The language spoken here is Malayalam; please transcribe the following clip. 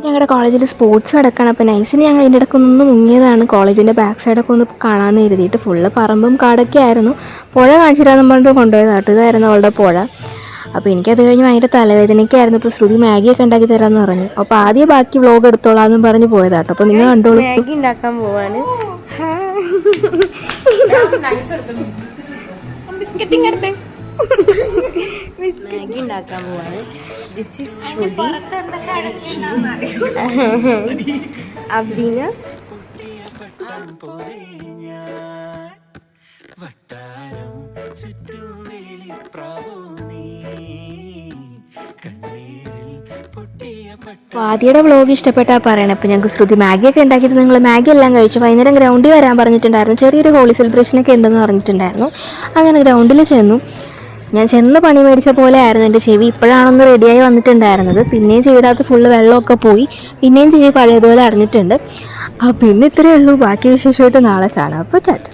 ഞങ്ങളുടെ കോളേജിൽ സ്പോർട്സ് നടക്കണം. അപ്പോൾ നൈസിന് ഞങ്ങൾ അതിൻ്റെ ഇടയ്ക്ക് ഒന്ന് മുങ്ങിയതാണ്. കോളേജിൻ്റെ ബാക്ക് സൈഡൊക്കെ ഒന്ന് കാണാമെന്ന് എഴുതിയിട്ട് ഫുള്ള് പറമ്പും കാടൊക്കെ ആയിരുന്നു. പുഴ കാണിച്ചിട്ടാന്ന് പറഞ്ഞിട്ട് കൊണ്ടുപോയതാട്ടോ. ഇതായിരുന്നു അവളുടെ പുഴ. അപ്പോൾ എനിക്കത് കഴിഞ്ഞ് ഭയങ്കര തലവേദനയ്ക്കായിരുന്നു. ഇപ്പോൾ ശ്രുതി മാഗിയൊക്കെ ഉണ്ടാക്കി തരാമെന്ന് പറഞ്ഞു. അപ്പോൾ ആദ്യം ബാക്കി വ്ലോഗ് എടുത്തോളാമെന്നും പറഞ്ഞ് പോയതാട്ടോ. അപ്പോൾ നിങ്ങൾ കണ്ടോളൂ. മാഗി ഉണ്ടാക്കാൻ പോവാണ്. മാഗി ഉണ്ടാക്കാൻ പോവാണ്. This is Shruti, Abdeena. ആദ്യയുടെ വ്ളോഗ് ഇഷ്ടപ്പെട്ടാൽ പറയണം. അപ്പോൾ ഞങ്ങൾക്ക് ശ്രുതി മാഗിയൊക്കെ ഉണ്ടാക്കിയിട്ട് നിങ്ങൾ മാഗി എല്ലാം കഴിച്ചു. വൈകുന്നേരം ഗ്രൗണ്ടിൽ വരാൻ പറഞ്ഞിട്ടുണ്ടായിരുന്നു. ചെറിയൊരു ഹോളി സെലിബ്രേഷനൊക്കെ ഉണ്ടെന്ന് പറഞ്ഞിട്ടുണ്ടായിരുന്നു. അങ്ങനെ ഗ്രൗണ്ടിൽ ചെന്നു. ഞാൻ ചെന്ന് പണി മേടിച്ച പോലെ ആയിരുന്നു എൻ്റെ ചെവി. ഇപ്പോഴാണൊന്ന് റെഡിയായി വന്നിട്ടുണ്ടായിരുന്നത്. പിന്നെയും ചെവിടകത്ത് ഫുള്ള് വെള്ളമൊക്കെ പോയി. പിന്നെയും ചെവി പഴയതുപോലെ അടഞ്ഞിട്ടുണ്ട്. അപ്പോൾ ഇന്ന് ഇത്രയേ ഉള്ളൂ. ബാക്കി വിശേഷമായിട്ട് നാളെ കാണാം. അപ്പോൾ ചാച്ച.